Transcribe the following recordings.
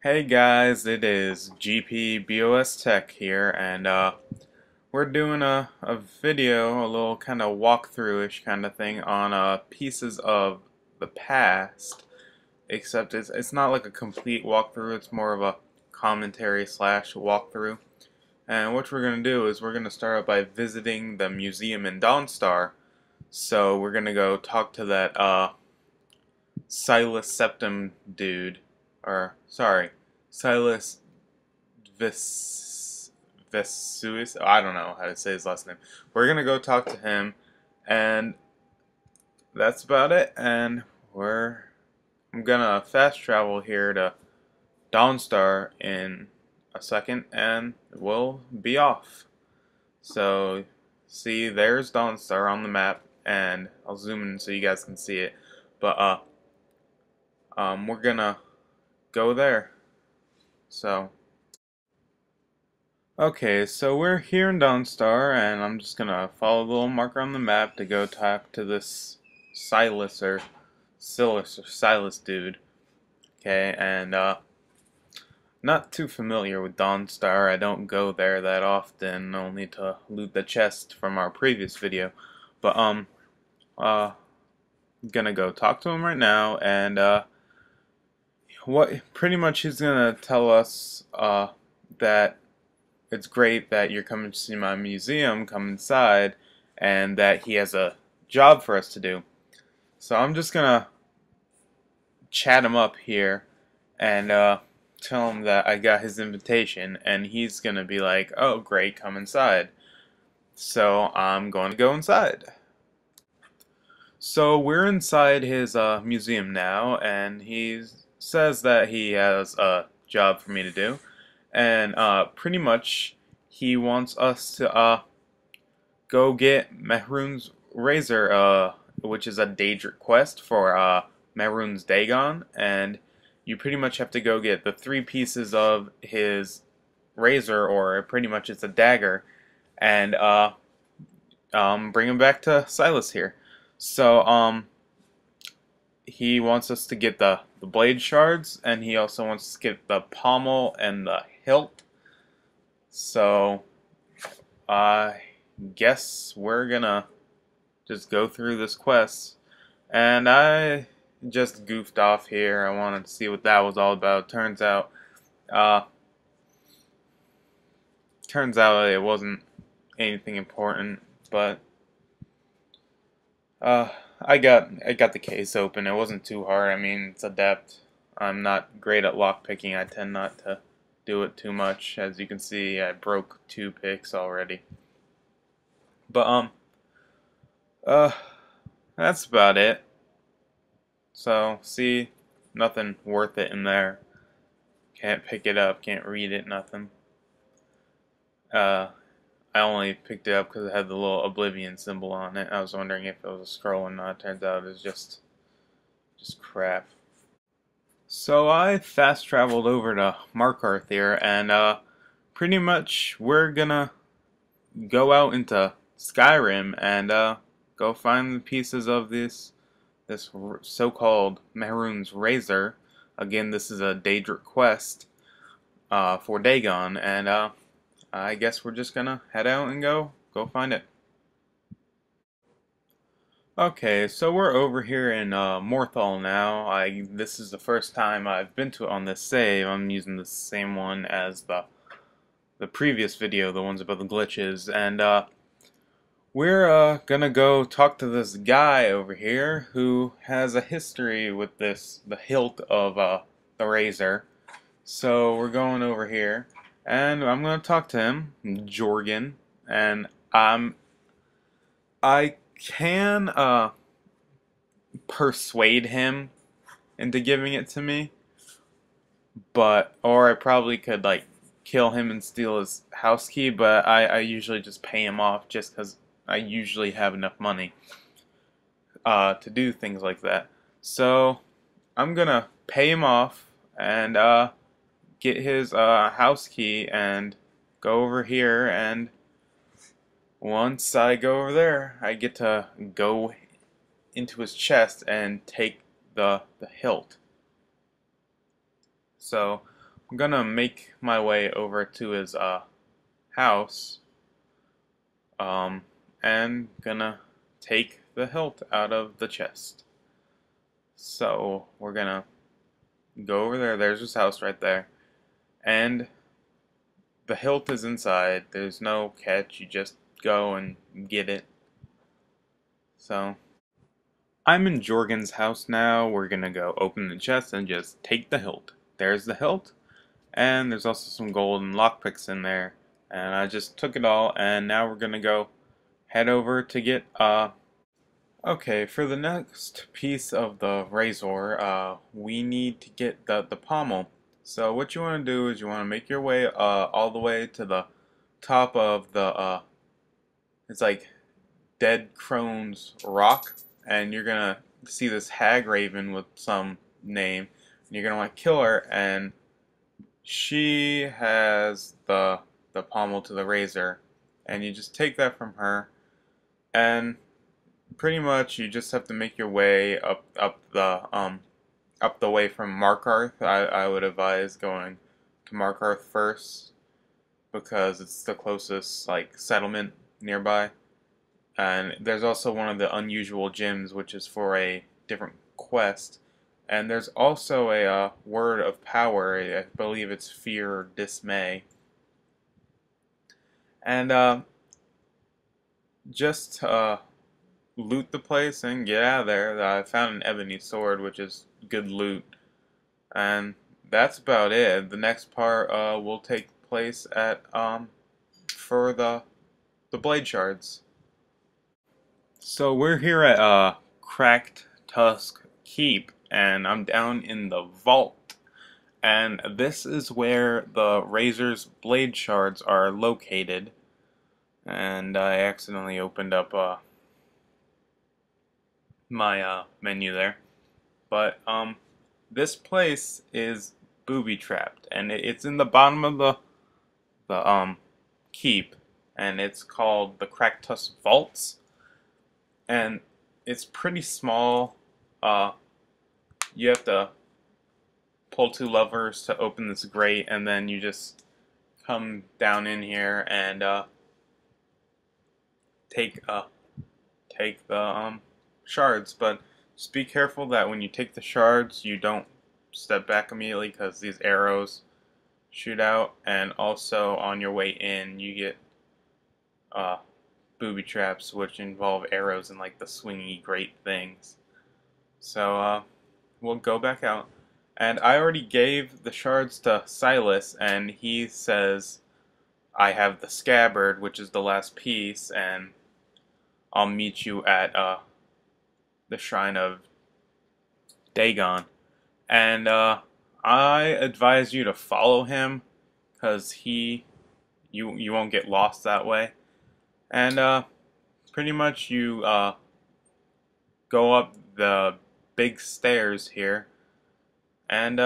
Hey guys, it is GPBOS Tech here, and we're doing a video, a little kind of walkthrough-ish kind of thing on pieces of the past, except it's not like a complete walkthrough, it's more of a commentary slash walkthrough. And what we're going to do is we're going to start out by visiting the museum in Dawnstar. So we're going to go talk to that Silas Septum dude, or sorry, Silas Vesuvius. I don't know how to say his last name. We're gonna go talk to him, and that's about it. And I'm gonna fast travel here to Dawnstar in a second, and we'll be off. So, see, there's Dawnstar on the map, and I'll zoom in so you guys can see it. But we're gonna go there. So, okay, so we're here in Dawnstar, and I'm just gonna follow the little marker on the map to go talk to this Silas dude. Okay, and not too familiar with Dawnstar. I don't go there that often, only to loot the chest from our previous video. But gonna go talk to him right now, and what pretty much he's gonna tell us that it's great that you're coming to see my museum, come inside, and that he has a job for us to do. So I'm just gonna chat him up here and tell him that I got his invitation, and he's gonna be like, oh great, come inside. So I'm going to go inside. So we're inside his museum now, and he says that he has a job for me to do. And pretty much he wants us to go get Mehrunes Razor, which is a Daedric quest for Mehrunes Dagon, and you pretty much have to go get the 3 pieces of his razor, or pretty much it's a dagger, and bring him back to Silas here. So he wants us to get the blade shards, and he also wants us to get the pommel and the hilt. So I guess we're gonna just go through this quest. And I just goofed off here. I wanted to see what that was all about. Turns out it wasn't anything important, but I got the case open. It wasn't too hard. I mean, it's adept. I'm not great at lockpicking. I tend not to do it too much. As you can see, I broke 2 picks already. But that's about it. So, see, nothing worth it in there. Can't pick it up, can't read it, nothing. I only picked it up because it had the little Oblivion symbol on it. I was wondering if it was a scroll or not. Turns out it was just crap. So I fast traveled over to Markarth here, and pretty much we're gonna go out into Skyrim and go find the pieces of this so-called Mehrunes Razor. Again, this is a Daedric quest for Dagon, and I guess we're just gonna head out and go find it. Okay, so we're over here in Morthal now. This is the first time I've been to it on this save. I'm using the same one as the previous video, the ones about the glitches, and we're gonna go talk to this guy over here who has a history with the hilt of the razor. So we're going over here, and I'm gonna talk to him, Jorgen, and I can persuade him into giving it to me, or I probably could like kill him and steal his house key, but I usually just pay him off just because I usually have enough money to do things like that. So I'm gonna pay him off and get his house key and go over here, and once I go over there, I get to go into his chest and take the hilt. So I'm gonna make my way over to his house, um, and gonna take the hilt out of the chest. So we're gonna go over there. There's his house right there, and the hilt is inside. There's no catch. You just go and get it. So I'm in Jorgen's house now. We're gonna go open the chest and just take the hilt. There's the hilt, and there's also some golden lockpicks in there. And I just took it all, and now we're gonna go head over to get okay, for the next piece of the razor, we need to get the pommel. So what you want to do is you want to make your way all the way to the top of the it's like Dead Crone's Rock, and you're gonna see this hag raven with some name, and you're gonna want to kill her, and she has the pommel to the razor, and you just take that from her, and pretty much you just have to make your way up the way from Markarth. I would advise going to Markarth first because it's the closest like settlement nearby. And there's also one of the unusual gems, which is for a different quest. And there's also a word of power. I believe it's fear or dismay. And just loot the place and get out of there. I found an ebony sword, which is good loot. And that's about it. The next part will take place at for the blade shards. So we're here at Cracked Tusk Keep, and I'm down in the vault. And this is where the Razor's blade shards are located. And I accidentally opened up my menu there. But this place is booby trapped, and it's in the bottom of the keep, and it's called the Cracked Tusk Vaults. And it's pretty small. You have to pull two levers to open this grate, and then you just come down in here and take the shards. But just be careful that when you take the shards, you don't step back immediately because these arrows shoot out. And also on your way in, you get booby traps, which involve arrows and like the swingy great things. So we'll go back out, and I already gave the shards to Silas, and he says I have the scabbard, which is the last piece, and I'll meet you at the shrine of Dagon. And I advise you to follow him, because you won't get lost that way. And pretty much you go up the big stairs here, and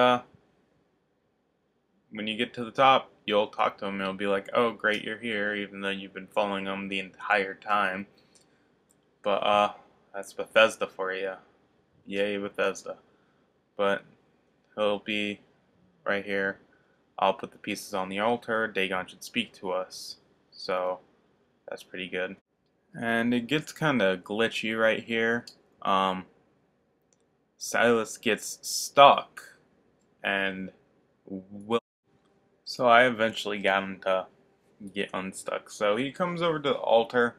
when you get to the top, you'll talk to him, and he'll be like, oh great, you're here, even though you've been following him the entire time. But that's Bethesda for you. Yay, Bethesda. But he'll be right here. I'll put the pieces on the altar. Dagon should speak to us. So that's pretty good. And it gets kind of glitchy right here. Silas gets stuck, and so I eventually got him to get unstuck. So he comes over to the altar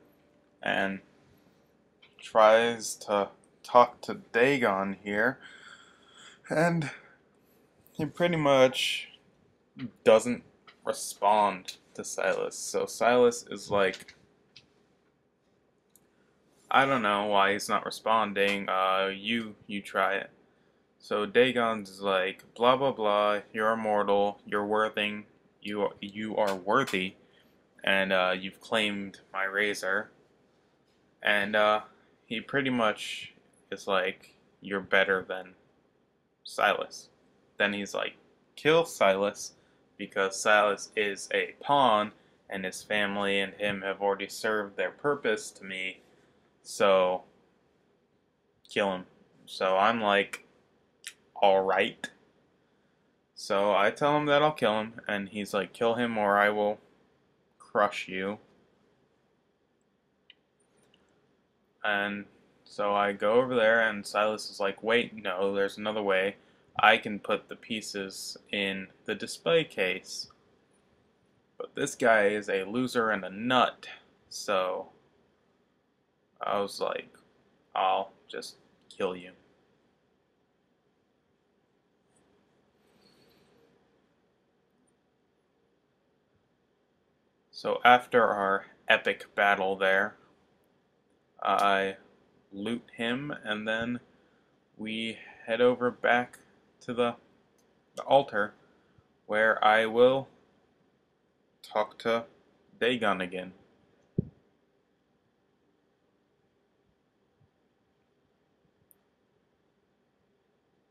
and tries to talk to Dagon here, and he pretty much doesn't respond to Silas. So Silas is like, I don't know why he's not responding. You try it. So Dagon's like, blah blah blah. You're immortal. You're worthy. You are worthy, and you've claimed my razor. And he pretty much is like, you're better than Silas. Then he's like, kill Silas, because Silas is a pawn, and his family and him have already served their purpose to me. So kill him. So I'm like, alright. So I tell him that I'll kill him, and he's like, kill him or I will crush you. And so I go over there, and Silas is like, wait, no, there's another way. I can put the pieces in the display case. But this guy is a loser and a nut. So I was like, I'll just kill you. So after our epic battle there, I loot him, and then we head over back to the altar, where I will talk to Dagon again.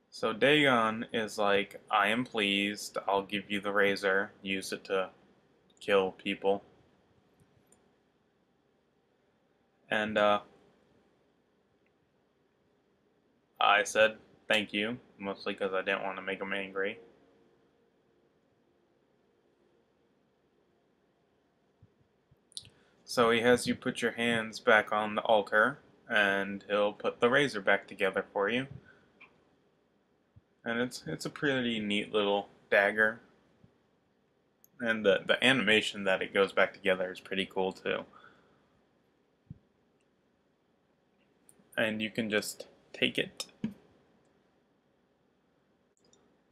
So Dagon is like, I am pleased, I'll give you the razor, use it to kill people. And I said thank you, mostly because I didn't want to make him angry. So he has you put your hands back on the altar, and he'll put the razor back together for you. And it's a pretty neat little dagger. And the animation that it goes back together is pretty cool too. And you can just take it.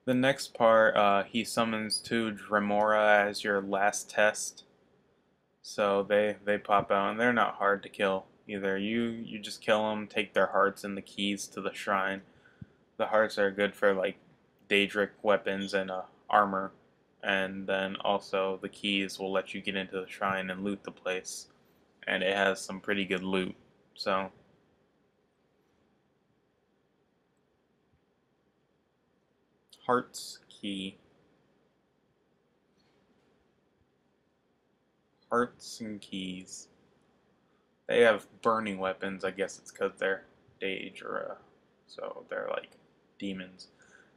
The next part, he summons two Dremora as your last test. So they pop out, and they're not hard to kill either. You just kill them, take their hearts and the keys to the shrine. The hearts are good for like Daedric weapons and armor, and then also the keys will let you get into the shrine and loot the place. And it has some pretty good loot. So hearts key. Hearts and keys. They have burning weapons. I guess it's because they're Daedra, so they're like demons.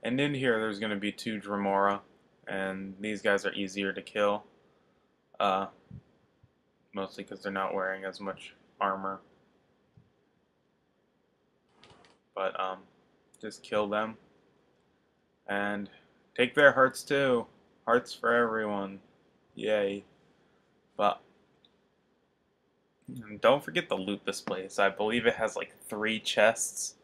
And in here, there's going to be two Dremora, and these guys are easier to kill. Mostly because they're not wearing as much armor. But just kill them, and take their hearts too. Hearts for everyone. Yay. But don't forget to loot this place. I believe it has like 3 chests.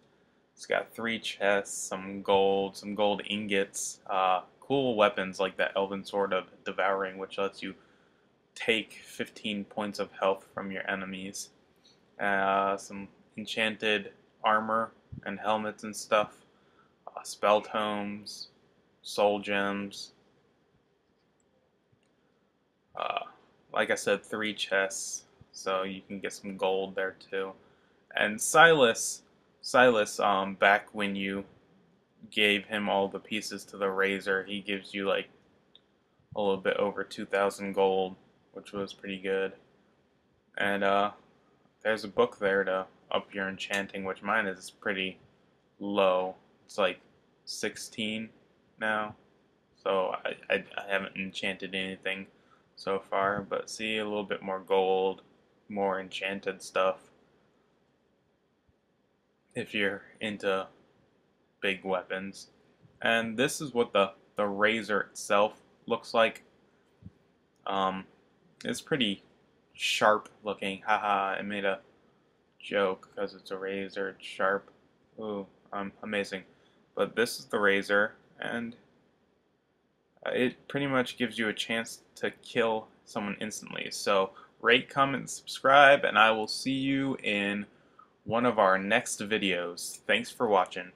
It's got 3 chests, some gold ingots, cool weapons like that Elven Sword of Devouring, which lets you take 15 points of health from your enemies. Some enchanted armor and helmets and stuff. Spell tomes, soul gems. Like I said, 3 chests, so you can get some gold there too. And Silas, back when you gave him all the pieces to the razor, he gives you like a little bit over 2,000 gold, which was pretty good. And there's a book there to up your enchanting, which mine is pretty low. It's like 16 now, so I haven't enchanted anything so far, but see, a little bit more gold, more enchanted stuff if you're into big weapons. And this is what the razor itself looks like. It's pretty sharp looking. Haha, I made a joke because it's a razor, it's sharp. Ooh, amazing. But this is the razor, and it pretty much gives you a chance to kill someone instantly. So rate, comment, subscribe, and I will see you in one of our next videos. Thanks for watching.